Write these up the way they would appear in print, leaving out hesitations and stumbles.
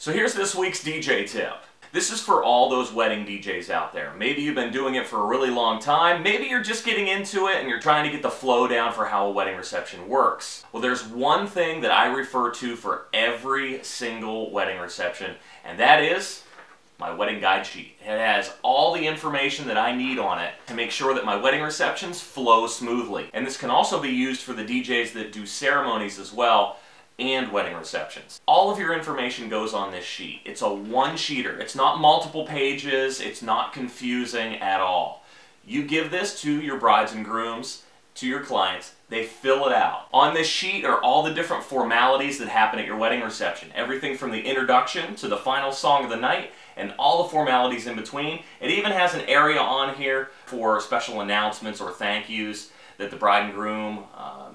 So here's this week's DJ tip. This is for all those wedding DJs out there. Maybe you've been doing it for a really long time. Maybe you're just getting into it and you're trying to get the flow down for how a wedding reception works. Well, there's one thing that I refer to for every single wedding reception, and that is my wedding guide sheet. It has all the information that I need on it to make sure that my wedding receptions flow smoothly. And this can also be used for the DJs that do ceremonies as well, and wedding receptions. All of your information goes on this sheet. It's a one-sheeter. It's not multiple pages. It's not confusing at all. You give this to your brides and grooms, to your clients. They fill it out. On this sheet are all the different formalities that happen at your wedding reception. Everything from the introduction to the final song of the night and all the formalities in between. It even has an area on here for special announcements or thank yous that the bride and groom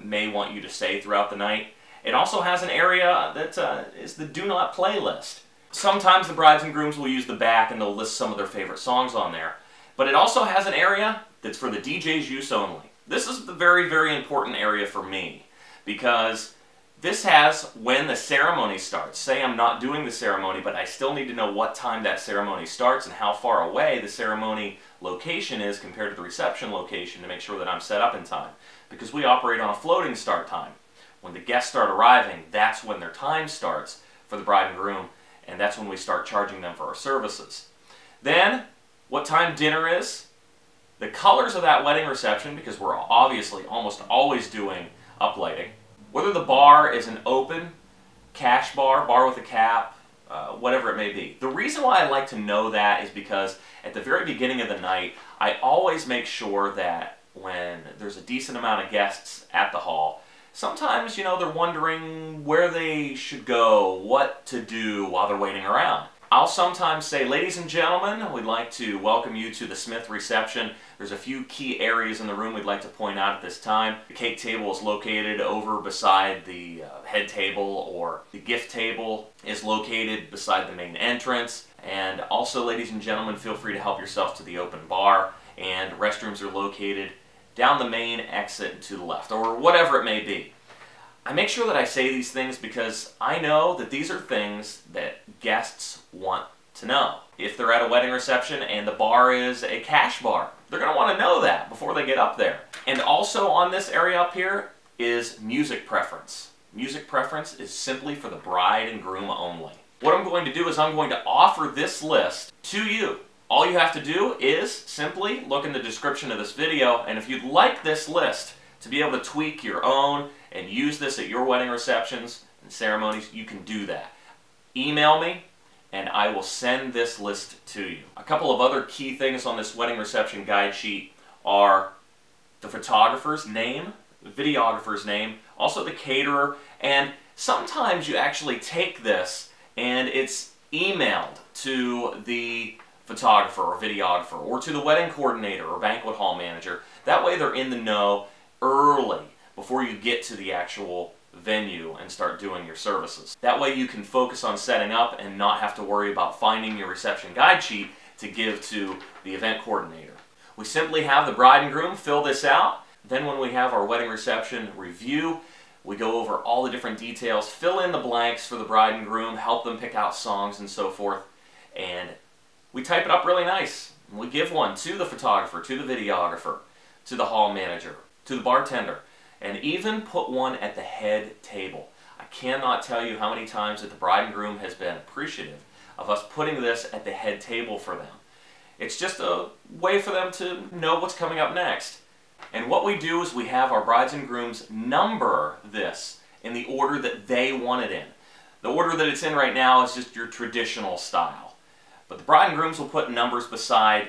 may want you to say throughout the night. It also has an area that is the Do Not Play list. Sometimes the brides and grooms will use the back and they'll list some of their favorite songs on there. But it also has an area that's for the DJ's use only. This is the very, very important area for me because this has when the ceremony starts. Say I'm not doing the ceremony, but I still need to know what time that ceremony starts and how far away the ceremony location is compared to the reception location to make sure that I'm set up in time. Because we operate on a floating start time. When the guests start arriving, that's when their time starts for the bride and groom, and that's when we start charging them for our services. Then, what time dinner is, the colors of that wedding reception, because we're obviously almost always doing uplighting, whether the bar is an open, cash bar, bar with a cap, whatever it may be. The reason why I like to know that is because at the very beginning of the night, I always make sure that when there's a decent amount of guests at the hall, sometimes, you know, they're wondering where they should go, what to do while they're waiting around. I'll sometimes say, ladies and gentlemen, we'd like to welcome you to the Smith reception. There's a few key areas in the room we'd like to point out at this time. The cake table is located over beside the head table, or the gift table is located beside the main entrance. And also, ladies and gentlemen, feel free to help yourself to the open bar, and restrooms are located down the main exit and to the left, or whatever it may be. I make sure that I say these things because I know that these are things that guests want to know. If they're at a wedding reception and the bar is a cash bar, they're going to want to know that before they get up there. And also on this area up here is music preference. Music preference is simply for the bride and groom only. What I'm going to do is I'm going to offer this list to you. All you have to do is simply look in the description of this video, and if you'd like this list to be able to tweak your own and use this at your wedding receptions and ceremonies, you can do that. Email me and I will send this list to you. A couple of other key things on this wedding reception guide sheet are the photographer's name, the videographer's name, also the caterer, and sometimes you actually take this and it's emailed to the photographer or videographer, or to the wedding coordinator or banquet hall manager. That way they're in the know early before you get to the actual venue and start doing your services. That way you can focus on setting up and not have to worry about finding your reception guide sheet to give to the event coordinator. We simply have the bride and groom fill this out. Then when we have our wedding reception review, we go over all the different details, fill in the blanks for the bride and groom, help them pick out songs and so forth, and we type it up really nice. We give one to the photographer, to the videographer, to the hall manager, to the bartender, and even put one at the head table. I cannot tell you how many times that the bride and groom has been appreciative of us putting this at the head table for them. It's just a way for them to know what's coming up next. And what we do is we have our brides and grooms number this in the order that they want it in. The order that it's in right now is just your traditional style. But the bride and grooms will put numbers beside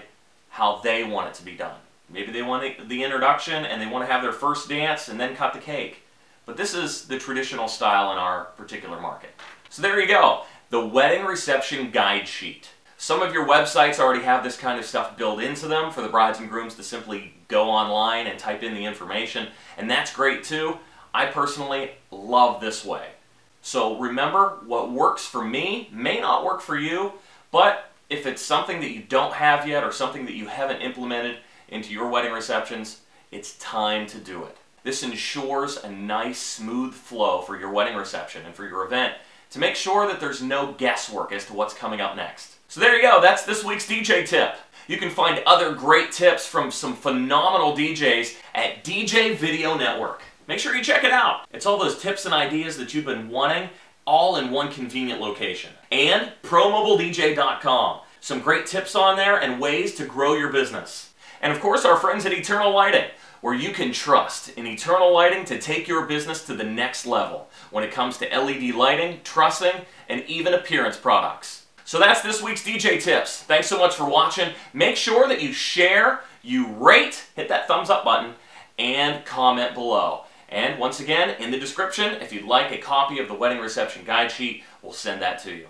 how they want it to be done. Maybe they want the introduction and they want to have their first dance and then cut the cake. But this is the traditional style in our particular market. So there you go, the wedding reception guide sheet. Some of your websites already have this kind of stuff built into them for the brides and grooms to simply go online and type in the information, and that's great too. I personally love this way. So remember, what works for me may not work for you, but if it's something that you don't have yet or something that you haven't implemented into your wedding receptions, it's time to do it. This ensures a nice, smooth flow for your wedding reception and for your event to make sure that there's no guesswork as to what's coming up next. So there you go, that's this week's DJ tip. You can find other great tips from some phenomenal DJs at DJ Video Network. Make sure you check it out. It's all those tips and ideas that you've been wanting, all in one convenient location. And ProMobileDJ.com. Some great tips on there and ways to grow your business. And of course, our friends at Eternal Lighting, where you can trust in Eternal Lighting to take your business to the next level when it comes to LED lighting, trussing, and even appearance products. So that's this week's DJ tips. Thanks so much for watching. Make sure that you share, you rate, hit that thumbs up button, and comment below. And once again, in the description, if you'd like a copy of the wedding reception guide sheet, we'll send that to you.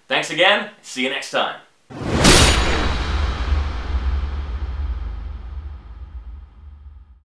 Thanks again. See you next time.